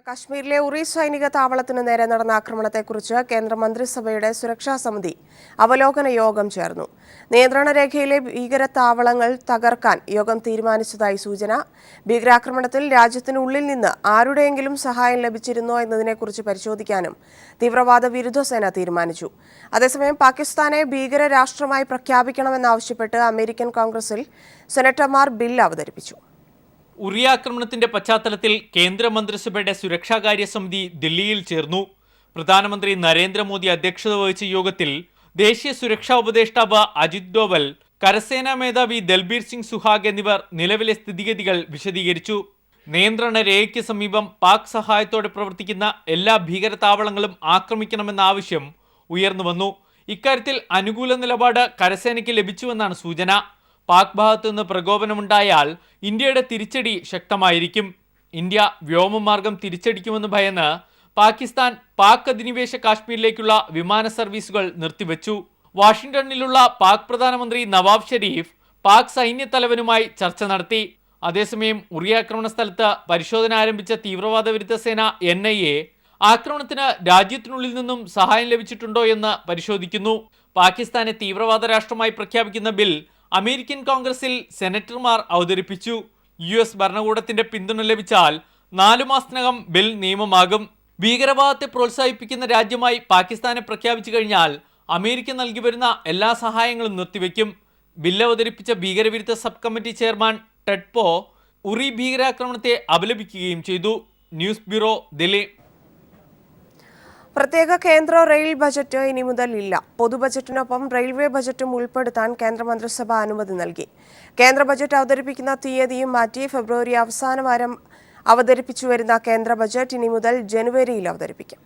കശ്മീരിലെ ഉറി സൈനിക താവളത്തിന് നേരെ നടന്ന ആക്രമണത്തെക്കുറിച്ച് കേന്ദ്ര മന്ത്രിസഭയുടെ സുരക്ഷാ സമിതി അവലോകന യോഗം ചേർന്നു. നിയന്ത്രണ രേഖയിലെ ഭീകര താവളങ്ങൾ തകർക്കാൻ യോഗം തീരുമാനിച്ചതായി സൂചന. ഭീകരാക്രമണത്തിൽ രാജ്യത്തിനുള്ളിൽ നിന്ന് ആരുടെയെങ്കിലും സഹായം ലഭിച്ചിരുന്നോ എന്നതിനെക്കുറിച്ച് പരിശോധിക്കാനും തീവ്രവാദ വിരുദ്ധ സേന തീരുമാനിച്ചു. അതേസമയം പാകിസ്ഥാനെ ഭീകര രാഷ്ട്രമായി പ്രഖ്യാപിക്കണമെന്നാവശ്യപ്പെട്ട് അമേരിക്കൻ കോൺഗ്രസിൽ സെനറ്റർമാർ ബിൽ അവതരിപ്പിച്ചു. ഉറി ആക്രമണത്തിന്റെ പശ്ചാത്തലത്തിൽ കേന്ദ്ര മന്ത്രിസഭയുടെ സുരക്ഷാകാര്യ സമിതി ദില്ലിയിൽ ചേർന്നു. പ്രധാനമന്ത്രി നരേന്ദ്രമോദി അധ്യക്ഷത വഹിച്ച യോഗത്തിൽ ദേശീയ സുരക്ഷാ ഉപദേഷ്ടാവ് അജിത് ഡോവൽ, കരസേനാ മേധാവി ദൽബീർ സിംഗ് സുഹാഗ് എന്നിവർ നിലവിലെ സ്ഥിതിഗതികൾ വിശദീകരിച്ചു. നിയന്ത്രണ രേഖയ്ക്ക് സമീപം പാക് സഹായത്തോടെ പ്രവർത്തിക്കുന്ന എല്ലാ ഭീകര താവളങ്ങളും ആക്രമിക്കണമെന്ന ആവശ്യം ഉയർന്നുവന്നു. ഇക്കാര്യത്തിൽ അനുകൂല നിലപാട് കരസേനയ്ക്ക് ലഭിച്ചുവെന്നാണ് സൂചന. പാക് ഭാഗത്തു നിന്ന് പ്രകോപനമുണ്ടായാൽ ഇന്ത്യയുടെ തിരിച്ചടി ശക്തമായിരിക്കും. ഇന്ത്യ വ്യോമമാർഗം തിരിച്ചടിക്കുമെന്ന് ഭയന്ന് പാകിസ്ഥാൻ പാക് അധിനിവേശ കാശ്മീരിലേക്കുള്ള വിമാന സർവീസുകൾ നിർത്തിവെച്ചു. വാഷിംഗ്ടണിലുള്ള പാക് പ്രധാനമന്ത്രി നവാബ് ഷെരീഫ് പാക് സൈന്യ തലവനുമായി ചർച്ച നടത്തി. അതേസമയം ഉറി ആക്രമണ സ്ഥലത്ത് പരിശോധന ആരംഭിച്ച തീവ്രവാദ വിരുദ്ധ സേന NIA ആക്രമണത്തിന് രാജ്യത്തിനുള്ളിൽ നിന്നും സഹായം ലഭിച്ചിട്ടുണ്ടോ എന്ന് പരിശോധിക്കുന്നു. പാകിസ്ഥാനെ തീവ്രവാദ രാഷ്ട്രമായി പ്രഖ്യാപിക്കുന്ന ബിൽ അമേരിക്കൻ കോൺഗ്രസിൽ സെനറ്റർമാർ അവതരിപ്പിച്ചു. US ഭരണകൂടത്തിന്റെ പിന്തുണ ലഭിച്ചാൽ 4 മാസത്തിനകം ബിൽ നിയമമാകും. ഭീകരവാദത്തെ പ്രോത്സാഹിപ്പിക്കുന്ന രാജ്യമായി പാകിസ്ഥാനെ പ്രഖ്യാപിച്ചു കഴിഞ്ഞാൽ അമേരിക്ക നൽകി വരുന്ന എല്ലാ സഹായങ്ങളും നിർത്തിവെക്കും. ബില്ല് അവതരിപ്പിച്ച ഭീകരവിരുദ്ധ സബ് കമ്മിറ്റി ചെയർമാൻ ടെഡ് പോ ഉറി ഭീകരാക്രമണത്തെ അപലപിക്കുകയും ചെയ്തു. News bureau, Delhi. പ്രത്യേക കേന്ദ്ര റെയിൽ ബജറ്റ് ഇനി മുതൽ ഇല്ല. പൊതുബജറ്റിനൊപ്പം റെയിൽവേ ബജറ്റും ഉൾപ്പെടുത്താൻ കേന്ദ്രമന്ത്രിസഭ അനുമതി നൽകി. കേന്ദ്ര ബജറ്റ് അവതരിപ്പിക്കുന്ന തീയതിയും മാറ്റി ഫെബ്രുവരി അവസാന വാരം അവതരിപ്പിച്ചുവരുന്ന കേന്ദ്ര ബജറ്റ് ഇനി മുതൽ ജനുവരിയിൽ അവതരിപ്പിക്കും.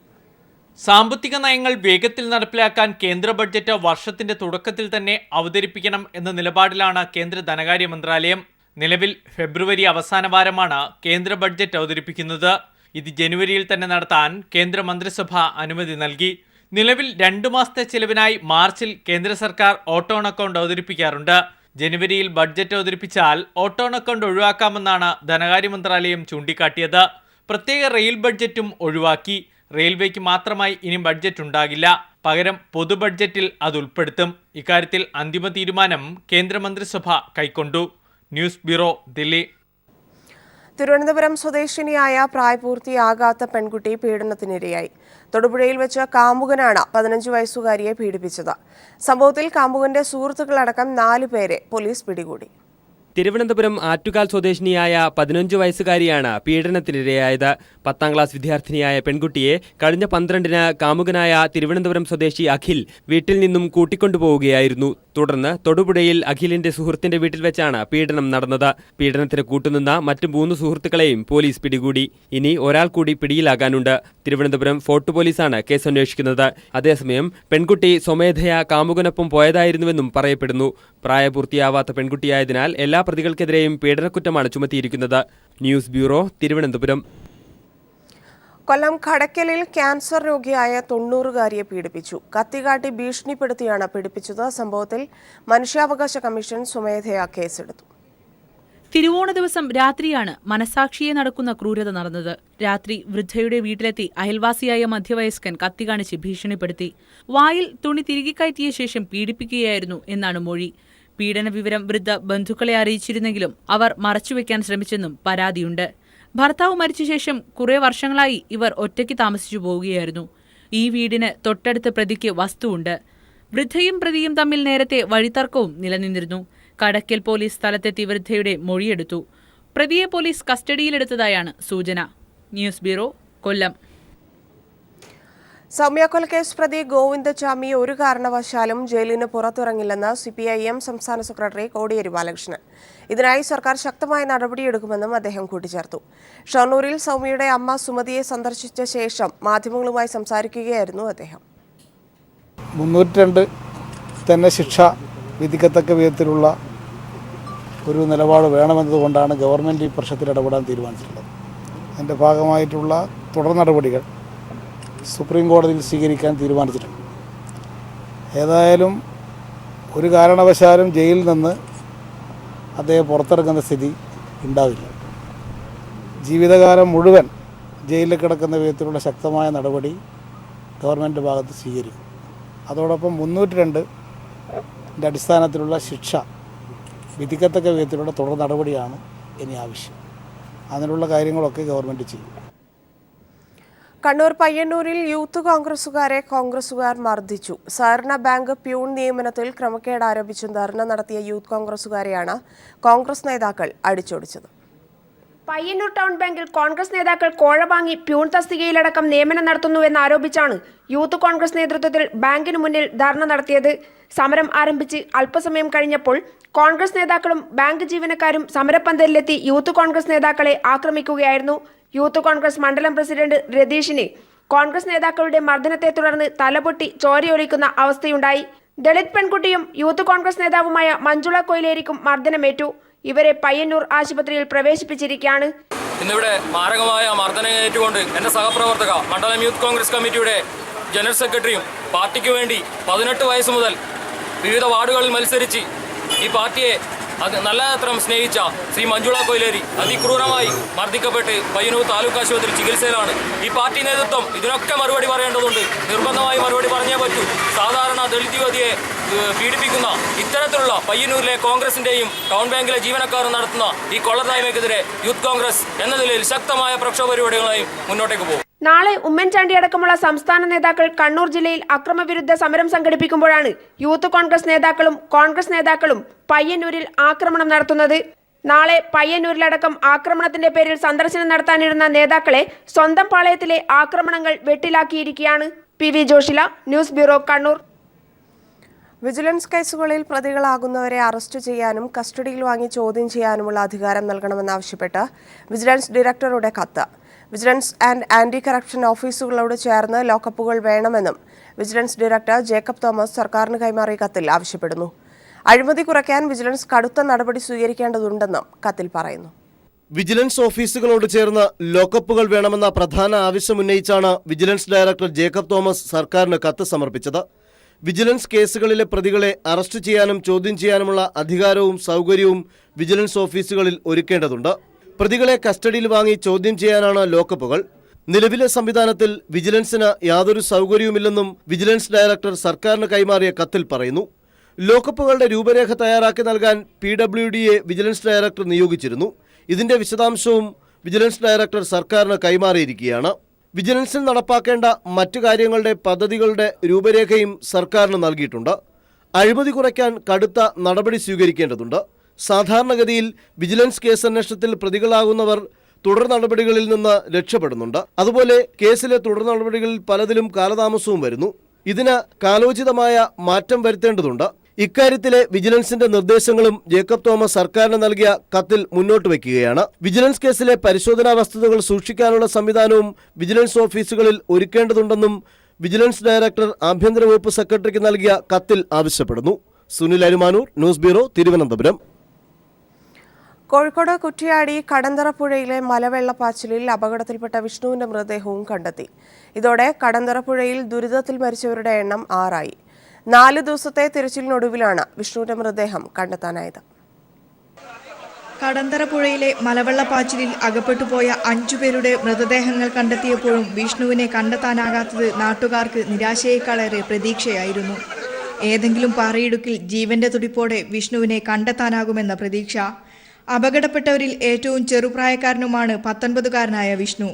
സാമ്പത്തിക നയങ്ങൾ വേഗത്തിൽ നടപ്പിലാക്കാൻ കേന്ദ്ര ബഡ്ജറ്റ് വർഷത്തിന്റെ തുടക്കത്തിൽ തന്നെ അവതരിപ്പിക്കണം എന്ന നിലപാടിലാണ് കേന്ദ്ര ധനകാര്യ മന്ത്രാലയം. നിലവിൽ ഫെബ്രുവരി അവസാന വാരമാണ് കേന്ദ്ര ബഡ്ജറ്റ് അവതരിപ്പിക്കുന്നത്. ഇത് ജനുവരിയിൽ തന്നെ നടത്താൻ കേന്ദ്ര മന്ത്രിസഭ അനുമതി നൽകി. നിലവിൽ 2 മാസത്തെ ചിലവിനായി മാർച്ചിൽ കേന്ദ്ര സർക്കാർ ഓട്ടോ ഓൺ അക്കൗണ്ട് അവതരിപ്പിക്കാറുണ്ട്. ജനുവരിയിൽ ബഡ്ജറ്റ് അവതരിപ്പിച്ചാൽ ഓട്ടോ ഓൺ അക്കൗണ്ട് ഒഴിവാക്കാമെന്നാണ് ധനകാര്യ മന്ത്രാലയം ചൂണ്ടിക്കാട്ടിയത്. പ്രത്യേക റെയിൽ ബഡ്ജറ്റും ഒഴിവാക്കി. റെയിൽവേക്ക് മാത്രമായി ഇനി ബഡ്ജറ്റ് ഉണ്ടാകില്ല. പകരം പൊതു ബഡ്ജറ്റിൽ അത് ഉൾപ്പെടുത്തും. ഇക്കാര്യത്തിൽ അന്തിമ തീരുമാനം കേന്ദ്രമന്ത്രിസഭ കൈക്കൊണ്ടു. News bureau, Delhi. തിരുവനന്തപുരം സ്വദേശിനിയായ പ്രായപൂർത്തിയാകാത്ത പെൺകുട്ടി പീഡനത്തിനിരയായി. തൊടുപുഴയിൽ വെച്ച് കാമുകനാണ് 15 വയസ്സുകാരിയെ പീഡിപ്പിച്ചത്. സംഭവത്തിൽ കാമുകന്റെ സുഹൃത്തുക്കളടക്കം 4 പേരെ പോലീസ് പിടികൂടി. തിരുവനന്തപുരം ആറ്റുകാൽ സ്വദേശിനിയായ 15 വയസ്സുകാരിയാണ് പീഡനത്തിനിരയായത്. 10ാം ക്ലാസ് വിദ്യാർത്ഥിനിയായ പെൺകുട്ടിയെ കഴിഞ്ഞ 12-ന് കാമുകനായ തിരുവനന്തപുരം സ്വദേശി അഖിൽ വീട്ടിൽ നിന്നും കൂട്ടിക്കൊണ്ടുപോവുകയായിരുന്നു. തുടർന്ന് തൊടുപുഴയിൽ അഖിലിന്റെ സുഹൃത്തിന്റെ വീട്ടിൽ വെച്ചാണ് പീഡനം നടന്നത്. പീഡനത്തിന് കൂട്ടുനിന്ന മറ്റ് 3 സുഹൃത്തുക്കളെയും പോലീസ് പിടികൂടി. ഇനി ഒരാൾ കൂടി പിടിയിലാകാനുണ്ട്. തിരുവനന്തപുരം ഫോർട്ട് പോലീസാണ് കേസ് അന്വേഷിക്കുന്നത്. അതേസമയം പെൺകുട്ടി സ്വമേധയാ കാമുകനൊപ്പം പോയതായിരുന്നുവെന്നും പറയപ്പെടുന്നു. പ്രായപൂർത്തിയാവാത്ത പെൺകുട്ടിയായതിനാൽ എല്ലാ പ്രതികൾക്കെതിരെയും പീഡനക്കുറ്റമാണ് ചുമത്തിയിരിക്കുന്നത്. News bureau, Thiruvananthapuram. കൊല്ലം കടയ്ക്കലിൽ ക്യാൻസർ രോഗിയായ 90-കാരിയെ പീഡിപ്പിച്ചു. കത്തികാട്ടി ഭീഷണിപ്പെടുത്തിയാണ് പീഡിപ്പിച്ചത്. സംഭവത്തിൽ മനുഷ്യാവകാശ കമ്മീഷൻ സ്വമേധയാ കേസെടുത്തു. തിരുവോണ ദിവസം രാത്രിയാണ് മനസാക്ഷിയെ നടക്കുന്ന ക്രൂരത നടന്നത്. രാത്രി വൃദ്ധയുടെ വീട്ടിലെത്തി അയൽവാസിയായ മധ്യവയസ്കൻ കത്തി കാണിച്ച് ഭീഷണിപ്പെടുത്തി. വായിൽ തുണി തിരികെ കയറ്റിയ ശേഷം പീഡിപ്പിക്കുകയായിരുന്നു എന്നാണ് മൊഴി. പീഡന വിവരം വൃദ്ധ ബന്ധുക്കളെ അറിയിച്ചിരുന്നെങ്കിലും അവർ മറച്ചുവെക്കാൻ ശ്രമിച്ചെന്നും പരാതിയുണ്ട്. ഭർത്താവ് മരിച്ച ശേഷം കുറെ വർഷങ്ങളായി ഇവർ ഒറ്റയ്ക്ക് താമസിച്ചു പോവുകയായിരുന്നു. ഈ വീടിന് തൊട്ടടുത്ത പ്രതിക്ക് വസ്തുവുണ്ട്. വൃദ്ധയും പ്രതിയും തമ്മിൽ നേരത്തെ വഴിത്തർക്കവും നിലനിന്നിരുന്നു. കടയ്ക്കൽ പോലീസ് സ്ഥലത്തെത്തി വൃദ്ധയുടെ മൊഴിയെടുത്തു. പ്രതിയെ പോലീസ് കസ്റ്റഡിയിലെടുത്തതായാണ് സൂചന. ന്യൂസ് ബ്യൂറോ, കൊല്ലം. സൗമ്യ കൊലക്കേസ് പ്രതി ഗോവിന്ദചാമി ഒരു കാരണവശാലും ജയിലിന് പുറത്തിറങ്ങില്ലെന്ന് CPIM സംസ്ഥാന സെക്രട്ടറി കോടിയേരി ബാലകൃഷ്ണൻ. ഇതിനായി സർക്കാർ ശക്തമായ നടപടിയെടുക്കുമെന്നും അദ്ദേഹം കൂട്ടിച്ചേർത്തു. ഷൊർണൂരിൽ സൗമ്യയുടെ അമ്മ സുമതിയെ സന്ദർശിച്ച ശേഷം മാധ്യമങ്ങളുമായി സംസാരിക്കുകയായിരുന്നു അദ്ദേഹം. 302 തന്നെ ശിക്ഷ വിധിക്കത്തക്ക വിധത്തിലുള്ള ഒരു നിലപാട് വേണമെന്നതുകൊണ്ടാണ് ഗവൺമെൻറ് ഈ പ്രശ്നത്തിൽ ഇടപെടാൻ തീരുമാനിച്ചിട്ടുള്ളത്. അതിൻ്റെ ഭാഗമായിട്ടുള്ള തുടർ നടപടികൾ സുപ്രീം കോടതിയിൽ സ്വീകരിക്കാൻ തീരുമാനിച്ചിട്ടുണ്ട്. ഏതായാലും ഒരു കാരണവശാലും ജയിലിൽ നിന്ന് അദ്ദേഹം പുറത്തിറങ്ങുന്ന സ്ഥിതി ഉണ്ടാവില്ല. ജീവിതകാലം മുഴുവൻ ജയിലിൽ കിടക്കുന്ന വിധത്തിലുള്ള ശക്തമായ നടപടി ഗവൺമെൻറ് ഭാഗത്ത് സ്വീകരിക്കും. അതോടൊപ്പം 302 അടിസ്ഥാനത്തിലുള്ള ശിക്ഷ വിധിക്കത്തക്ക വിധത്തിലുള്ള തുടർ നടപടിയാണ് ഇനി ആവശ്യം. അതിനുള്ള കാര്യങ്ങളൊക്കെ ഗവൺമെൻറ് ചെയ്യും. കണ്ണൂർ പയ്യന്നൂരിൽ യൂത്ത് കോൺഗ്രസുകാരെ കോൺഗ്രസുകാർ മർദ്ദിച്ചു. സഹകരണ ബാങ്ക് പ്യൂൺ നിയമനത്തിൽ ക്രമക്കേട് ആരോപിച്ച് ധർണ നടത്തിയ യൂത്ത് കോൺഗ്രസുകാരെയാണ് കോൺഗ്രസ് നേതാക്കൾ അടിച്ചോടിച്ചത്. പയ്യന്നൂർ ടൗൺ ബാങ്കിൽ കോൺഗ്രസ് നേതാക്കൾ കോഴ വാങ്ങി പ്യൂൺ തസ്തികയിലടക്കം നിയമനം നടത്തുന്നുവെന്നാരോപിച്ചാണ് യൂത്ത് കോൺഗ്രസ് നേതൃത്വത്തിൽ ബാങ്കിനു മുന്നിൽ ധർണ നടത്തിയത്. സമരം ആരംഭിച്ച് അല്പസമയം കഴിഞ്ഞപ്പോൾ കോൺഗ്രസ് നേതാക്കളും ബാങ്ക് ജീവനക്കാരും സമരപ്പന്തലിലെത്തി യൂത്ത് കോൺഗ്രസ് നേതാക്കളെ ആക്രമിക്കുകയായിരുന്നു. യൂത്ത് കോൺഗ്രസ് മണ്ഡലം പ്രസിഡന്റ് രതീഷിന് കോൺഗ്രസ് നേതാക്കളുടെ മർദ്ദനത്തെ തുടർന്ന് തലപൊട്ടി ചോരയൊലിക്കുന്ന അവസ്ഥയുണ്ടായി. ദളിത് പെൺകുട്ടിയും യൂത്ത് കോൺഗ്രസ് നേതാവുമായ മഞ്ജുള കൊയിലേരിക്കും മർദ്ദനമേറ്റു. ഇവരെ പയ്യന്നൂർ ആശുപത്രിയിൽ പ്രവേശിപ്പിച്ചിരിക്കുകയാണ്. ഇന്നിവിടെ മാരകമായ മർദ്ദനമേറ്റുകൊണ്ട് എൻ്റെ സഹപ്രവർത്തക മണ്ഡലം യൂത്ത് കോൺഗ്രസ് കമ്മിറ്റിയുടെ ജനറൽ സെക്രട്ടറിയും പാർട്ടിക്ക് വേണ്ടി 18 വയസ്സ് മുതൽ വിവിധ വാർഡുകളിൽ മത്സരിച്ച് ഈ പാർട്ടിയെ നല്ലതരം സ്നേഹിച്ച ശ്രീ മഞ്ജുള കൊയിലേരി അതിക്രൂരമായി മർദ്ദിക്കപ്പെട്ട് പയ്യന്നൂർ താലൂക്ക് ആശുപത്രി ചികിത്സയിലാണ്. ഈ പാർട്ടി നേതൃത്വം ഇതിനൊക്കെ മറുപടി പറയേണ്ടതുണ്ട്. നിർബന്ധമായി മറുപടി പറഞ്ഞേ പറ്റൂ. സാധാരണ ദളിത് യുവതിയെ പീഡിപ്പിക്കുന്ന ഇത്തരത്തിലുള്ള പയ്യന്നൂരിലെ കോൺഗ്രസിന്റെയും ടൗൺ ബാങ്കിലെ ജീവനക്കാരും നടത്തുന്ന ഈ കൊള്ളരുതായ്മയ്ക്കെതിരെ യൂത്ത് കോൺഗ്രസ് എന്ന നിലയിൽ ശക്തമായ പ്രക്ഷോഭ പരിപാടികളായി മുന്നോട്ടേക്ക് പോകും. നാളെ ഉമ്മൻചാണ്ടി അടക്കമുള്ള സംസ്ഥാന നേതാക്കൾ കണ്ണൂർ ജില്ലയിൽ അക്രമവിരുദ്ധ സമരം സംഘടിപ്പിക്കുമ്പോഴാണ് യൂത്ത് കോൺഗ്രസ് നേതാക്കളും കോൺഗ്രസ് നേതാക്കളും പയ്യന്നൂരിൽ ആക്രമണം നടത്തുന്നത്. നാളെ പയ്യന്നൂരിലടക്കം ആക്രമണത്തിന്റെ പേരിൽ സന്ദർശനം നടത്താനിരുന്ന നേതാക്കളെ സ്വന്തം പാളയത്തിലെ ആക്രമണങ്ങൾ വെട്ടിലാക്കിയിരിക്കുകയാണ്. P V Joshila, news bureau, Kannur. Vigilance കേസുകളിൽ പ്രതികളാകുന്നവരെ അറസ്റ്റ് ചെയ്യാനും കസ്റ്റഡിയിൽ വാങ്ങി ചോദ്യം ചെയ്യാനുമുള്ള അധികാരം നൽകണമെന്നാവശ്യപ്പെട്ട് വിജിലൻസ് ഡയറക്ടറുടെ കത്ത്. വിജിലൻസ് ആൻഡ് ആന്റി കറപ്ഷൻ ഓഫീസുകളോട് ചേർന്ന് ലോക്കപ്പുകൾ വേണമെന്നും വിജിലൻസ് ഡയറക്ടർ ജേക്കബ് തോമസ് സർക്കാരിന് കൈമാറിയ കത്തിൽ ആവശ്യപ്പെടുന്നു. അഴിമതി കുറയ്ക്കാൻ വിജിലൻസ് കടുത്ത നടപടി സ്വീകരിക്കേണ്ടതുണ്ടെന്നും കത്തിൽ പറയുന്നു. വിജിലൻസ് ഓഫീസുകളോട് ചേർന്ന് ലോക്കപ്പുകൾ വേണമെന്ന പ്രധാന ആവശ്യമുന്നയിച്ചാണ് വിജിലൻസ് ഡയറക്ടർ ജേക്കബ് തോമസ് സർക്കാരിന് കത്ത് സമർപ്പിച്ചത്. വിജിലൻസ് കേസുകളിലെ പ്രതികളെ അറസ്റ്റ് ചെയ്യാനും ചോദ്യം ചെയ്യാനുമുള്ള അധികാരവും സൗകര്യവും വിജിലൻസ് ഓഫീസുകളിൽ ഒരുക്കേണ്ടതുണ്ട്. പ്രതികളെ കസ്റ്റഡിയിൽ വാങ്ങി ചോദ്യം ചെയ്യാനാണ് ലോക്കപ്പുകൾ. നിലവിലെ സംവിധാനത്തിൽ വിജിലൻസിന് യാതൊരു സൗകര്യവുമില്ലെന്നും വിജിലൻസ് ഡയറക്ടർ സർക്കാരിന് കൈമാറിയ കത്തിൽ പറയുന്നു. ലോക്കപ്പുകളുടെ രൂപരേഖ തയ്യാറാക്കി നൽകാൻ PWDയെ വിജിലൻസ് ഡയറക്ടർ നിയോഗിച്ചിരുന്നു. ഇതിന്റെ വിശദാംശവും വിജിലൻസ് ഡയറക്ടർ സർക്കാരിന് കൈമാറിയിരിക്കുകയാണ്. വിജിലൻസിൽ നടപ്പാക്കേണ്ട മറ്റു കാര്യങ്ങളുടെ പദ്ധതികളുടെ രൂപരേഖയും സർക്കാരിന് നൽകിയിട്ടുണ്ട്. അഴിമതി കുറയ്ക്കാൻ കടുത്ത നടപടി സ്വീകരിക്കേണ്ടതുണ്ട്. സാധാരണഗതിയിൽ വിജിലൻസ് കേസന്വേഷണത്തിൽ പ്രതികളാകുന്നവർ തുടർ നടപടികളിൽ നിന്ന് രക്ഷപ്പെടുന്നുണ്ട്. അതുപോലെ കേസിലെ തുടർ നടപടികളിൽ പലതിലും കാലതാമസവും വരുന്നു. ഇതിന് കാലോചിതമായ മാറ്റം വരുത്തേണ്ടതുണ്ട്. ഇക്കാര്യത്തിലെ വിജിലൻസിന്റെ നിർദ്ദേശങ്ങളും ജേക്കബ് തോമസ് സർക്കാരിന് നൽകിയ കത്തിൽ മുന്നോട്ട് വയ്ക്കുകയാണ്. വിജിലൻസ് കേസിലെ പരിശോധനാ വസ്തുതകൾ സൂക്ഷിക്കാനുള്ള സംവിധാനവും വിജിലൻസ് ഓഫീസുകളിൽ ഒരുക്കേണ്ടതുണ്ടെന്നും വിജിലൻസ് ഡയറക്ടർ ആഭ്യന്തര വകുപ്പ് സെക്രട്ടറിക്ക് നൽകിയ കത്തിൽ ആവശ്യപ്പെടുന്നു. Sunil Arumanoor, news bureau, Thiruvananthapuram. കോഴിക്കോട് കുറ്റിയാടി കടന്തറപ്പുഴയിലെ മലവെള്ളപ്പാച്ചിലിൽ അപകടത്തിൽപ്പെട്ട വിഷ്ണുവിന്റെ മൃതദേഹവും കണ്ടെത്തി. ഇതോടെ കടന്തറപ്പുഴയിൽ ദുരിതത്തിൽ മരിച്ചവരുടെ എണ്ണം 6 4 ദിവസത്തെ തിരച്ചിലിനൊടുവിലാണ് വിഷ്ണുവിന്റെ മൃതദേഹം കണ്ടെത്താനായത്. കടന്തറപ്പുഴയിലെ മലവെള്ളപ്പാച്ചിലിൽ അകപ്പെട്ടുപോയ 5 പേരുടെ മൃതദേഹങ്ങൾ കണ്ടെത്തിയപ്പോഴും വിഷ്ണുവിനെ കണ്ടെത്താനാകാത്തത് നാട്ടുകാർക്ക് നിരാശയേക്കാളേറെ പ്രതീക്ഷയായിരുന്നു. ഏതെങ്കിലും പാറയിടുക്കിൽ ജീവന്റെ തുടിപ്പോടെ വിഷ്ണുവിനെ കണ്ടെത്താനാകുമെന്ന പ്രതീക്ഷ. അപകടപ്പെട്ടവരിൽ ഏറ്റവും ചെറുപ്രായക്കാരനുമാണ് 19കാരനായ വിഷ്ണു.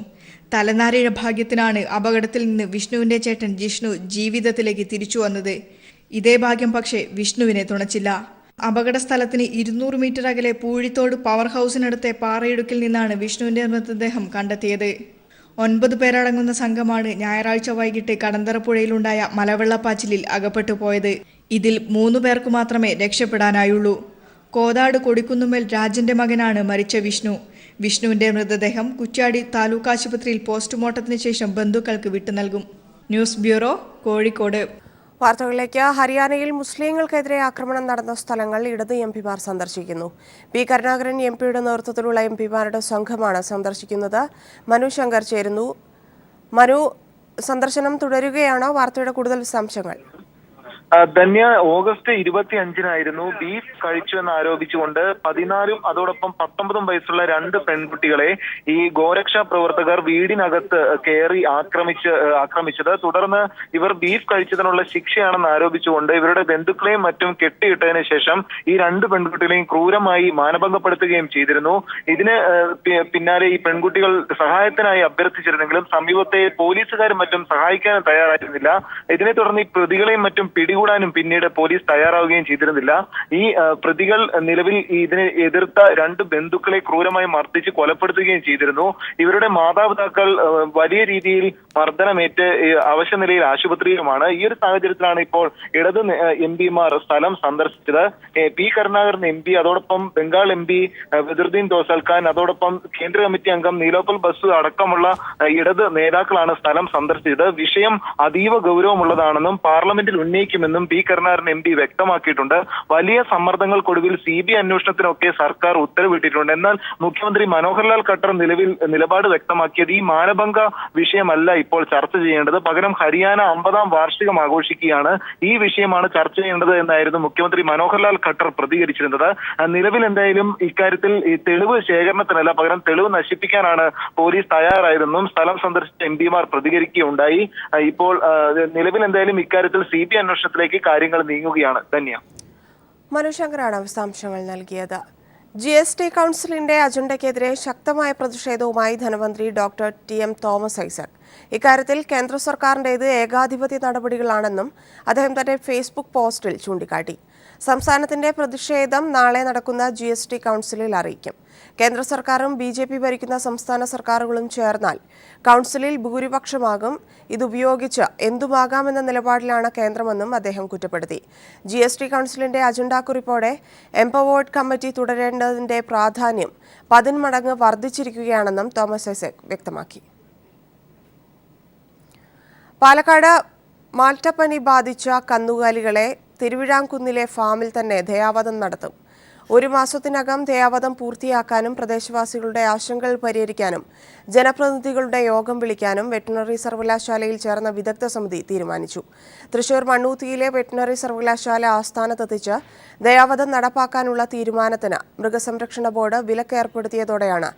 തലനാരിഴ ഭാഗ്യത്തിനാണ് അപകടത്തിൽ നിന്ന് വിഷ്ണുവിന്റെ ചേട്ടൻ ജിഷ്ണു ജീവിതത്തിലേക്ക് തിരിച്ചു വന്നത്. ഇതേ ഭാഗ്യം പക്ഷേ വിഷ്ണുവിനെ തുണച്ചില്ല. അപകട സ്ഥലത്തിന് 200 മീറ്റർ അകലെ പൂഴിത്തോട് പവർ ഹൗസിനടുത്തെ പാറയിടുക്കിൽ നിന്നാണ് വിഷ്ണുവിന്റെ മൃതദേഹം കണ്ടെത്തിയത്. 9 പേരടങ്ങുന്ന സംഘമാണ് ഞായറാഴ്ച വൈകിട്ട് കടന്തറപ്പുഴയിലുണ്ടായ മലവെള്ളപ്പാച്ചിലിൽ അകപ്പെട്ടു പോയത്. ഇതിൽ 3 പേർക്ക് മാത്രമേ രക്ഷപ്പെടാനായുള്ളൂ. കോതാട് കൊടിക്കുന്നുമേൽ രാജന്റെ മകനാണ് മരിച്ച വിഷ്ണു. വിഷ്ണുവിന്റെ മൃതദേഹം കുറ്റ്യാടി താലൂക്ക് ആശുപത്രിയിൽ പോസ്റ്റ്മോർട്ടത്തിന് ശേഷം ബന്ധുക്കൾക്ക് വിട്ടുനൽകും. News bureau, Kozhikode. വാർത്തകളിലേക്ക്. ഹരിയാനയിൽ മുസ്ലിങ്ങൾക്കെതിരെ ആക്രമണം നടന്ന സ്ഥലങ്ങൾ ഇടത് എംപിമാർ സന്ദർശിക്കുന്നു. പി കരുണാകരൻ എംപിയുടെ നേതൃത്വത്തിലുള്ള എംപിമാരുടെ സംഘമാണ് സന്ദർശിക്കുന്നത്. മനു ശങ്കർ ചേരുന്നു. മനു, സന്ദർശനം തുടരുകയാണ്. വാർത്തയുടെ കൂടുതൽ വിശദാംശങ്ങൾ. ധന്യ ഓഗസ്റ്റ് 25-നായിരുന്നു ബീഫ് കഴിച്ചു എന്ന് ആരോപിച്ചുകൊണ്ട് 14 അതോടൊപ്പം 19 വയസ്സുള്ള 2 പെൺകുട്ടികളെ ഈ ഗോരക്ഷാ പ്രവർത്തകർ വീടിനകത്ത് കയറി ആക്രമിച്ചത്. തുടർന്ന് ഇവർ ബീഫ് കഴിച്ചതിനുള്ള ശിക്ഷയാണെന്ന് ആരോപിച്ചുകൊണ്ട് ഇവരുടെ ബന്ധുക്കളെയും മറ്റും കെട്ടിയിട്ടതിന് ശേഷം ഈ 2 പെൺകുട്ടികളെയും ക്രൂരമായി മാനഭംഗപ്പെടുത്തുകയും ചെയ്തിരുന്നു. ഇതിന് പിന്നാലെ ഈ പെൺകുട്ടികൾ സഹായത്തിനായി അഭ്യർത്ഥിച്ചിരുന്നെങ്കിലും സമീപത്തെ പോലീസുകാരും മറ്റും സഹായിക്കാനും തയ്യാറായിരുന്നില്ല. ഇതിനെ തുടർന്ന് ഈ പ്രതികളെയും മറ്റും പിടികൂടാനും പിന്നീട് പോലീസ് തയ്യാറാവുകയും ചെയ്തിരുന്നില്ല. ഈ പ്രതികൾ നിലവിൽ ഇതിനെ എതിർത്ത 2 ബന്ധുക്കളെ ക്രൂരമായി മർദ്ദിച്ച് കൊലപ്പെടുത്തുകയും ചെയ്തിരുന്നു. ഇവരുടെ മാതാപിതാക്കൾ വലിയ രീതിയിൽ മർദ്ദനമേറ്റ് അവശനിലയിൽ ആശുപത്രിയിലുമാണ്. ഈ ഒരു സാഹചര്യത്തിലാണ് ഇപ്പോൾ ഇടത് MP-മാർ സ്ഥലം സന്ദർശിച്ചത്. പി കരുണാകരൻ MP, അതോടൊപ്പം ബംഗാൾ MP ബദറുദ്ദീൻ തോസൽ ഖാൻ, അതോടൊപ്പം കേന്ദ്ര കമ്മിറ്റി അംഗം നീലോപ്പൽ ബസു അടക്കമുള്ള ഇടത് നേതാക്കളാണ് സ്ഥലം സന്ദർശിച്ചത്. വിഷയം അതീവ ഗൗരവമുള്ളതാണെന്നും പാർലമെന്റിൽ ഉന്നയിക്കുമെന്നും പി കരുണാകരൻ MP വ്യക്തമാക്കിയിട്ടുണ്ട്. വലിയ സമ്മർദ്ദങ്ങൾക്കൊടുവിൽ CBI അന്വേഷണത്തിനൊക്കെ സർക്കാർ ഉത്തരവിട്ടിട്ടുണ്ട്. എന്നാൽ മുഖ്യമന്ത്രി മനോഹർലാൽ ഖട്ടർ നിലപാട് വ്യക്തമാക്കിയത് ഈ മാനഭംഗ വിഷയമല്ല ഇപ്പോൾ ചർച്ച ചെയ്യേണ്ടത്, പകരം ഹരിയാന 50-ാം വാർഷികം ആഘോഷിക്കുകയാണ്, ഈ വിഷയമാണ് ചർച്ച ചെയ്യേണ്ടത് എന്നായിരുന്നു മുഖ്യമന്ത്രി മനോഹർലാൽ ഖട്ടർ പ്രതികരിച്ചിരുന്നത്. നിലവിൽ എന്തായാലും ഇക്കാര്യത്തിൽ ഈ തെളിവ് ശേഖരണത്തിനല്ല, പകരം തെളിവ് നശിപ്പിക്കാനാണ് പോലീസ് തയ്യാറായതെന്നും സ്ഥലം സന്ദർശിച്ച MP-മാർ പ്രതികരിക്കുകയുണ്ടായി. ഇപ്പോൾ നിലവിൽ എന്തായാലും ഇക്കാര്യത്തിൽ CBI അന്വേഷണത്തിലേക്ക് കാര്യങ്ങൾ നീങ്ങുകയാണ്. ധന്യ. മനുശങ്കറാണ് വിശദാംശങ്ങൾ നൽകിയത്. GST കൗൺസിലിന്റെ അജണ്ടയ്ക്കെതിരെ ശക്തമായ പ്രതിഷേധവുമായി ധനമന്ത്രി ഡോക്ടർ TM തോമസ് ഐസക്. ഇക്കാര്യത്തിൽ കേന്ദ്ര സർക്കാരിന്റേത് ഏകാധിപത്യ നടപടികളാണെന്നും അദ്ദേഹം തന്റെ ഫേസ്ബുക്ക് പോസ്റ്റിൽ ചൂണ്ടിക്കാട്ടി. സംസ്ഥാനത്തിന്റെ പ്രതിഷേധം നാളെ നടക്കുന്ന GST കൗൺസിലിൽ അറിയിക്കും. കേന്ദ്ര സർക്കാരും BJP ഭരിക്കുന്ന സംസ്ഥാന സർക്കാരുകളും ചേർന്നാൽ കൗൺസിലിൽ ഭൂരിപക്ഷമാകും. ഇതുപയോഗിച്ച് എന്തുമാകാമെന്ന നിലപാടിലാണ് കേന്ദ്രമെന്നും അദ്ദേഹം കുറ്റപ്പെടുത്തി. GST കൗൺസിലിന്റെ അജണ്ടാക്കുറിപ്പോടെ എംപവേർഡ് കമ്മിറ്റി തുടരേണ്ടതിന്റെ പ്രാധാന്യം 10 മടങ്ങ് വർദ്ധിച്ചിരിക്കുകയാണെന്നും തോമസ് ഐസക് വ്യക്തമാക്കി. പാലക്കാട് മാൾട്ടപ്പനി ബാധിച്ച കന്നുകാലികളെ തിരുവിഴാംകുന്നിലെ ഫാമിൽ തന്നെ ദയാവധം നടത്തും. 1 മാസത്തിനകം ദയാവധം പൂർത്തിയാക്കാനും പ്രദേശവാസികളുടെ ആശങ്കകൾ പരിഹരിക്കാനും ജനപ്രതിനിധികളുടെ യോഗം വിളിക്കാനും വെറ്റിനറി സർവകലാശാലയിൽ ചേർന്ന വിദഗ്ധ സമിതി തീരുമാനിച്ചു. തൃശൂർ മണ്ണൂത്തിയിലെ വെറ്റിനറി സർവകലാശാല ആസ്ഥാനത്തെത്തിച്ച് ദയാവധം നടപ്പാക്കാനുള്ള തീരുമാനത്തിന് മൃഗസംരക്ഷണ ബോർഡ് വിലക്ക് ഏർപ്പെടുത്തിയതോടെയാണ്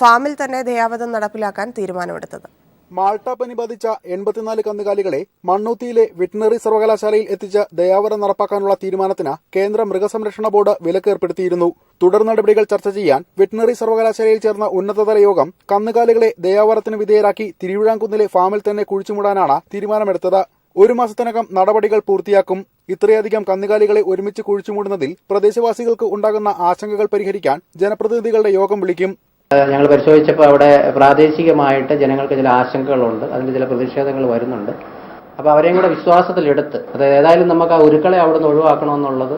ഫാമിൽ തന്നെ ദയാവധം നടപ്പിലാക്കാൻ തീരുമാനമെടുത്തത്. മാൾട്ടപ്പനി ബാധിച്ച 84 കന്നുകാലികളെ മണ്ണൂത്തിയിലെ വെറ്റിനറി സർവകലാശാലയിൽ എത്തിച്ച് ദയാവധം നടപ്പാക്കാനുള്ള തീരുമാനത്തിന് കേന്ദ്ര മൃഗസംരക്ഷണ ബോർഡ് വിലക്ക് ഏർപ്പെടുത്തിയിരുന്നു. തുടർ നടപടികൾ ചർച്ച ചെയ്യാൻ വെറ്റിനറി സർവകലാശാലയിൽ ചേർന്ന ഉന്നതതല യോഗം കന്നുകാലികളെ ദയാവധത്തിന് വിധേയരാക്കി തിരുവിഴാംകുന്നിലെ ഫാമിൽ തന്നെ കുഴിച്ചുമൂടാനാണ് തീരുമാനമെടുത്തത്. 1 മാസത്തിനകം നടപടികൾ പൂർത്തിയാക്കും. ഇത്രയധികം കന്നുകാലികളെ ഒരുമിച്ച് കുഴിച്ചുമൂടുന്നതിൽ പ്രദേശവാസികൾക്ക് ഉണ്ടാകുന്ന ആശങ്കകൾ പരിഹരിക്കാൻ ജനപ്രതിനിധികളുടെ യോഗം വിളിക്കും. ഞങ്ങൾ പരിശോധിച്ചപ്പോൾ അവിടെ പ്രാദേശികമായിട്ട് ജനങ്ങൾക്ക് ചില ആശങ്കകളുണ്ട്, അതിൻ്റെ ചില പ്രതിഷേധങ്ങൾ വരുന്നുണ്ട്. അപ്പോൾ അവരെയും കൂടെ വിശ്വാസത്തിലെടുത്ത്, അതായത് ഏതായാലും നമുക്ക് ആ ഉരുക്കളെ അവിടെ നിന്ന് ഒഴിവാക്കണമെന്നുള്ളത്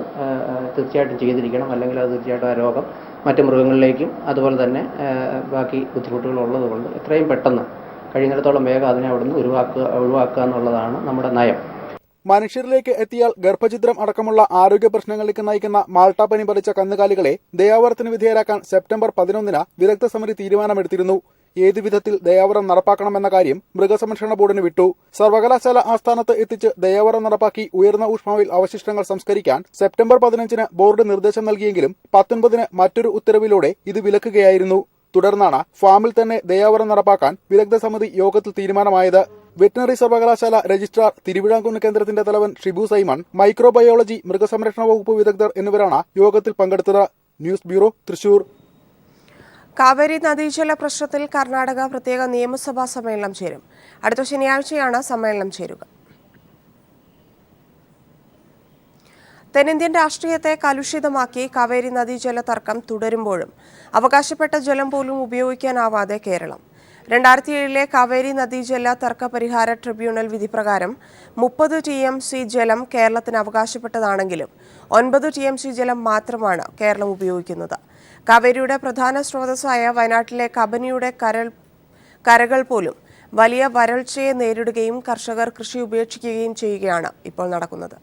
തീർച്ചയായിട്ടും ചെയ്തിരിക്കണം. അല്ലെങ്കിൽ അത് തീർച്ചയായിട്ടും ആ രോഗം മറ്റു മൃഗങ്ങളിലേക്കും അതുപോലെ തന്നെ ബാക്കി ബുദ്ധിമുട്ടുകളുള്ളത് കൊണ്ട് എത്രയും പെട്ടെന്ന് കഴിയുന്നിടത്തോളം വേഗം അതിനെ അവിടെ നിന്ന് ഒഴിവാക്കുക എന്നുള്ളതാണ് നമ്മുടെ നയം. മനുഷ്യരിലേക്ക് എത്തിയാൽ ഗർഭഛിദ്രം അടക്കമുള്ള ആരോഗ്യ പ്രശ്നങ്ങളിലേക്ക് നയിക്കുന്ന മാൾട്ടാപ്പനി ബാധിച്ച കന്നുകാലികളെ ദയാവധത്തിന് വിധേയരാക്കാൻ സെപ്റ്റംബർ 11-ന് വിദഗ്ധ സമിതി തീരുമാനമെടുത്തിരുന്നു. ഏതു വിധത്തിൽ ദയാവധം നടപ്പാക്കണമെന്ന കാര്യം മൃഗസംരക്ഷണ ബോർഡിന് വിട്ടു. സർവകലാശാല ആസ്ഥാനത്ത് എത്തിച്ച് ദയാവധം നടപ്പാക്കി ഉയർന്ന ഊഷ്മാവിൽ അവശിഷ്ടങ്ങൾ സംസ്കരിക്കാൻ സെപ്റ്റംബർ 15-ന് ബോർഡ് നിർദ്ദേശം നൽകിയെങ്കിലും 19-ന് മറ്റൊരു ഉത്തരവിലൂടെ ഇത് വിലക്കുകയായിരുന്നു. തുടർന്നാണ് ഫാമിൽ തന്നെ ദയാവധം നടപ്പാക്കാൻ വിദഗ്ധ സമിതി യോഗത്തിൽ തീരുമാനമായത്. വെറ്റിനറി സർവകലാശാല രജിസ്ട്രാർ, തിരുവിഴാംകുന്ന് കേന്ദ്രത്തിന്റെ തലവൻ ഷിബു സൈമൺ, മൈക്രോബയോളജി, മൃഗസംരക്ഷണ വകുപ്പ് വിദഗ്ധർ എന്നിവരാണ് യോഗത്തിൽ പങ്കെടുത്തത്. News bureau, Thrissur. കാവേരി നദീജല പ്രശ്നത്തിൽ കർണാടക പ്രത്യേക നിയമസഭാ സമ്മേളനം ചേരും. അടുത്ത ശനിയാഴ്ചയാണ് സമ്മേളനം ചേരുക. തെന്നിന്ത്യൻ രാഷ്ട്രീയത്തെ കലുഷിതമാക്കി കാവേരി നദീജല തർക്കം തുടരുമ്പോഴും അവകാശപ്പെട്ട ജലം പോലും ഉപയോഗിക്കാനാവാതെ കേരളം. 2007-ലെ കാവേരി നദീജല തർക്ക പരിഹാര ട്രിബ്യൂണൽ വിധി പ്രകാരം 30 TMC ജലം കേരളത്തിന് അവകാശപ്പെട്ടതാണെങ്കിലും 9 TMC ജലം മാത്രമാണ് കേരളം ഉപയോഗിക്കുന്നത്. കാവേരിയുടെ പ്രധാന സ്രോതസ്സായ വയനാട്ടിലെ കബനിയുടെ കരകൾ പോലും വലിയ വരൾച്ചയെ നേരിടുകയും കർഷകർ കൃഷി ഉപേക്ഷിക്കുകയും ചെയ്യുകയാണ് ഇപ്പോൾ നടക്കുന്നത്.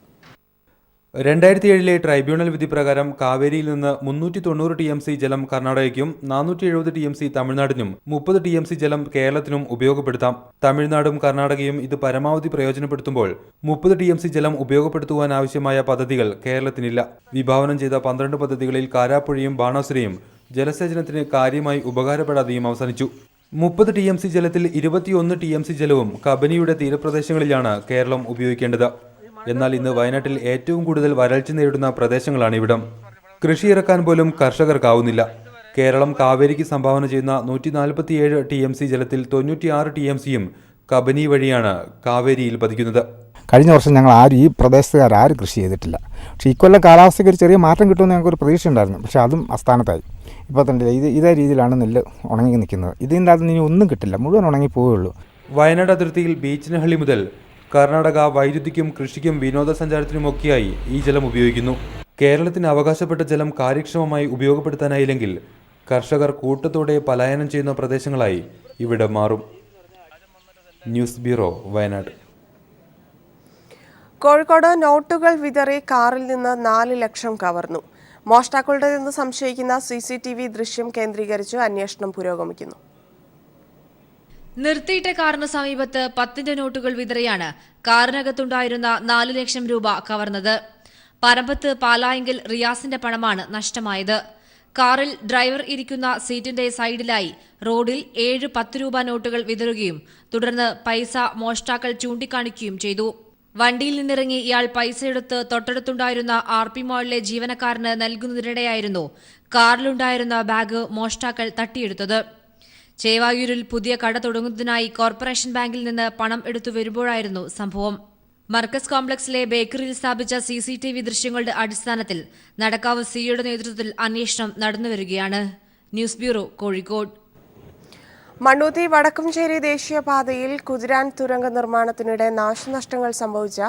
2007 ട്രൈബ്യൂണൽ വിധി പ്രകാരം കാവേരിയിൽ നിന്ന് 390 TMC ജലം കർണാടകയ്ക്കും 470 TMC തമിഴ്നാടിനും 30 TMC ജലം കേരളത്തിനും ഉപയോഗപ്പെടുത്താം. തമിഴ്നാടും കർണാടകയും ഇത് പരമാവധി പ്രയോജനപ്പെടുത്തുമ്പോൾ 30 TMC ജലം ഉപയോഗപ്പെടുത്തുവാൻ ആവശ്യമായ പദ്ധതികൾ കേരളത്തിനില്ല. വിഭാവനം ചെയ്ത 12 പദ്ധതികളിൽ കാരാപ്പുഴയും ബാണാസുരയും ജലസേചനത്തിന് കാര്യമായി ഉപകാരപ്പെടാതെയും അവസാനിച്ചു. 30 TMC ജലത്തിൽ 21 TMC ജലവും കബനിയുടെ തീരപ്രദേശങ്ങളിലാണ് കേരളം ഉപയോഗിക്കേണ്ടത്. എന്നാൽ ഇന്ന് വയനാട്ടിൽ ഏറ്റവും കൂടുതൽ വരൾച്ച നേരിടുന്ന പ്രദേശങ്ങളാണ് ഇവിടം. കൃഷി ഇറക്കാൻ പോലും കർഷകർക്കാവുന്നില്ല. കേരളം കാവേരിക്ക് സംഭാവന ചെയ്യുന്ന 147 TMC ജലത്തിൽ 96 TMCയും കബനി വഴിയാണ് കാവേരിയിൽ പതിക്കുന്നത്. കഴിഞ്ഞ വർഷം ഞങ്ങൾ ഈ പ്രദേശത്തുകാരും കൃഷി ചെയ്തിട്ടില്ല. പക്ഷേ ഇക്കൊല്ലം കാലാവസ്ഥയ്ക്ക് ഒരു ചെറിയ മാറ്റം കിട്ടുമെന്ന് ഞങ്ങൾക്കൊരു പ്രതീക്ഷ ഉണ്ടായിരുന്നു. പക്ഷേ അതും അസ്ഥാനത്തായി. ഇപ്പോൾ തന്നെ ഇതേ രീതിയിലാണ് നെല്ല് ഉണങ്ങി നിൽക്കുന്നത്. ഇതിൻ്റെ അകത്ത് ഇനി ഒന്നും കിട്ടില്ല, മുഴുവൻ ഉണങ്ങി പോവുകയുള്ളൂ. വയനാട് അതിർത്തിയിൽ ബീച്ചിനഹള്ളി മുതൽ കർണാടക വൈദ്യുതിക്കും കൃഷിക്കും വിനോദസഞ്ചാരത്തിനുമൊക്കെയായി ഈ ജലം ഉപയോഗിക്കുന്നു. കേരളത്തിന് അവകാശപ്പെട്ട ജലം കാര്യക്ഷമമായി ഉപയോഗപ്പെടുത്താനായില്ലെങ്കിൽ കർഷകർ കൂട്ടത്തോടെ പലായനം ചെയ്യുന്ന പ്രദേശങ്ങളായി ഇവിടെ മാറും. News bureau, Wayanad. കോഴിക്കോട് നോട്ടുകൾ വിതറി കാറിൽ നിന്ന് 4 ലക്ഷം കവർന്നു. മോഷ്ടാക്കളുടെ നിന്ന് സംശയിക്കുന്ന CCTV ദൃശ്യം കേന്ദ്രീകരിച്ച് അന്വേഷണം പുരോഗമിക്കുന്നു. നിർത്തിയിട്ട കാറിന് സമീപത്ത് 10 നോട്ടുകൾ വിതറിയാണ് കാറിനകത്തുണ്ടായിരുന്ന 4 ലക്ഷം രൂപ കവർന്നത്. പരമ്പത്ത് പാലായെങ്കിൽ റിയാസിന്റെ പണമാണ് നഷ്ടമായത്. കാറിൽ ഡ്രൈവർ ഇരിക്കുന്ന സീറ്റിന്റെ സൈഡിലായി റോഡിൽ 7 10 രൂപ നോട്ടുകൾ വിതറുകയും തുടർന്ന് പൈസ മോഷ്ടാക്കൾ ചൂണ്ടിക്കാണിക്കുകയും ചെയ്തു. വണ്ടിയിൽ നിന്നിറങ്ങി ഇയാൾ പൈസയെടുത്ത് തൊട്ടടുത്തുണ്ടായിരുന്ന RP മാളിലെ ജീവനക്കാരന് നൽകുന്നതിനിടെയായിരുന്നു കാറിലുണ്ടായിരുന്ന ബാഗ് മോഷ്ടാക്കൾ തട്ടിയെടുത്തത്. ചേവായൂരിൽ പുതിയ കട തുടങ്ങുന്നതിനായി കോർപ്പറേഷൻ ബാങ്കിൽ നിന്ന് പണം എടുത്തു വരുമ്പോഴായിരുന്നു സംഭവം. മർക്കസ് കോംപ്ലക്സിലെ ബേക്കറിയിൽ സ്ഥാപിച്ച CCTV ദൃശ്യങ്ങളുടെ അടിസ്ഥാനത്തിൽ നടക്കാവ് സിയുടെ നേതൃത്വത്തിൽ അന്വേഷണം നടന്നുവരികയാണ്. News bureau, Kozhikode. മണ്ണൂത്തി വടക്കുംചേരി ദേശീയപാതയിൽ കുതിരാൻ തുരങ്ക നിർമ്മാണത്തിനിടെ നാശനഷ്ടങ്ങൾ സംഭവിച്ച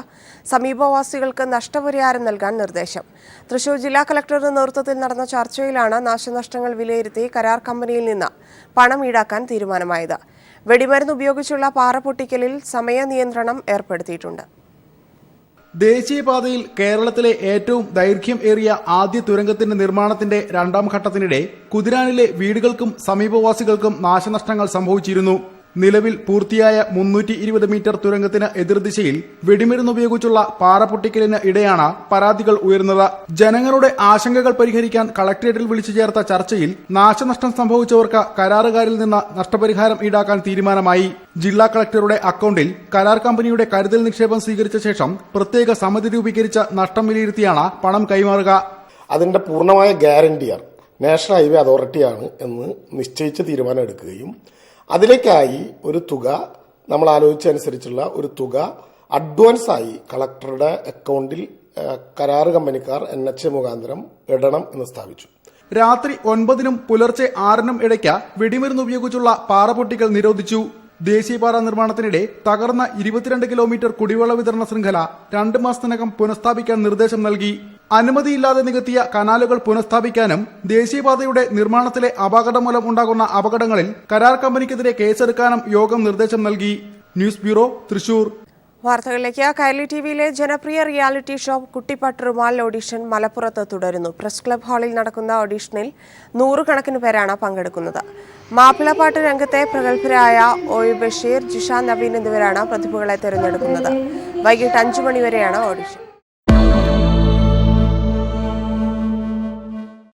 സമീപവാസികൾക്ക് നഷ്ടപരിഹാരം നൽകാൻ നിർദ്ദേശം. തൃശൂർ ജില്ലാ കളക്ടറുടെ നേതൃത്വത്തിൽ നടന്ന ചർച്ചയിലാണ് നാശനഷ്ടങ്ങൾ വിലയിരുത്തി കരാർ കമ്പനിയിൽ നിന്ന് പണം ഈടാക്കാൻ തീരുമാനമായത്. വെടിമരുന്ന് ഉപയോഗിച്ചുള്ള പാറ പൊട്ടിക്കലിൽ സമയനിയന്ത്രണം ഏർപ്പെടുത്തിയിട്ടുണ്ട്. ദേശീയപാതയിൽ കേരളത്തിലെ ഏറ്റവും ദൈർഘ്യം ഏറിയ ആദ്യ തുരങ്കത്തിന്റെ നിർമ്മാണത്തിന്റെ 2ാം ഘട്ടത്തിനിടെ കുതിരാനിലെ വീടുകൾക്കും സമീപവാസികൾക്കും നാശനഷ്ടങ്ങൾ സംഭവിച്ചിരുന്നു. നിലവിൽ പൂർത്തിയായ 320 മീറ്റർ തുരങ്കത്തിന് എതിർദിശയിൽ വെടിമരുന്ന് ഉപയോഗിച്ചുള്ള പാറ പൊട്ടിക്കലിന് ഇടെയാണ് പരാതികൾ ഉയർന്നത്. ജനങ്ങളുടെ ആശങ്കകൾ പരിഹരിക്കാൻ കളക്ടറേറ്റിൽ വിളിച്ചു ചേർത്ത ചർച്ചയിൽ നാശനഷ്ടം സംഭവിച്ചവർക്ക് കരാറുകാരിൽ നിന്ന് നഷ്ടപരിഹാരം ഈടാക്കാൻ തീരുമാനമായി. ജില്ലാ കളക്ടറുടെ അക്കൌണ്ടിൽ കരാർ കമ്പനിയുടെ കരുതൽ നിക്ഷേപം സ്വീകരിച്ച ശേഷം പ്രത്യേക സമിതി രൂപീകരിച്ച നഷ്ടം വിലയിരുത്തിയാണ് പണം കൈമാറുക. അതിന്റെ പൂർണ്ണമായ ഗ്യാരണ്ടിയർ നാഷണൽ ഹൈവേ അതോറിറ്റിയാണ് എന്ന് നിശ്ചയിച്ച് തീരുമാനം എടുക്കുകയും അതിലേക്കായി ഒരു തുക നമ്മൾ ആലോചിച്ചനുസരിച്ചുള്ള ഒരു തുക അഡ്വാൻസായി കളക്ടറുടെ അക്കൗണ്ടിൽ കരാറ് കമ്പനിക്കാർ NHA മുഖാന്തരം ഇടണം എന്ന് സ്ഥാപിച്ചു. രാത്രി 9-നും പുലർച്ചെ 6-നും ഇടയ്ക്ക് വെടിമരുന്ന് ഉപയോഗിച്ചുള്ള പാറ പൊട്ടിക്കൽ നിരോധിച്ചു. ദേശീയപാത നിർമ്മാണത്തിനിടെ തകർന്ന 22 കിലോമീറ്റർ കുടിവെള്ള വിതരണ ശൃംഖല 2 മാസത്തിനകം പുനഃസ്ഥാപിക്കാൻ നിർദ്ദേശം നൽകി. അനുമതിയില്ലാതെ നികത്തിയ കനാലുകൾ പുനഃസ്ഥാപിക്കാനും ദേശീയപാതയുടെ നിർമ്മാണത്തിലെ അപകടം മൂലം ഉണ്ടാകുന്ന അപകടങ്ങളിൽ കരാർ കമ്പനിക്കെതിരെ കേസെടുക്കാനും യോഗം നിർദ്ദേശം നൽകി. News bureau, Thrissur. വാർത്തകളിലേക്ക്. കൈരളി ടിവിയിലെ ജനപ്രിയ റിയാലിറ്റി ഷോ കുട്ടിപ്പട്ടുറുമാൽ ഓഡിഷൻ മലപ്പുറത്ത് തുടരുന്നു. പ്രസ് ക്ലബ് ഹാളിൽ നടക്കുന്ന ഓഡിഷനിൽ 100 കണക്കിന് പേരാണ് പങ്കെടുക്കുന്നത്. മാപ്പിളപ്പാട്ട് രംഗത്തെ പ്രഗത്ഭരായ OU ബഷീർ, ജിഷ നവീൻ എന്നിവരാണ് പ്രതിഭകളെ തെരഞ്ഞെടുക്കുന്നത്. വൈകിട്ട് 5 മണി വരെയാണ് ഓഡിഷൻ.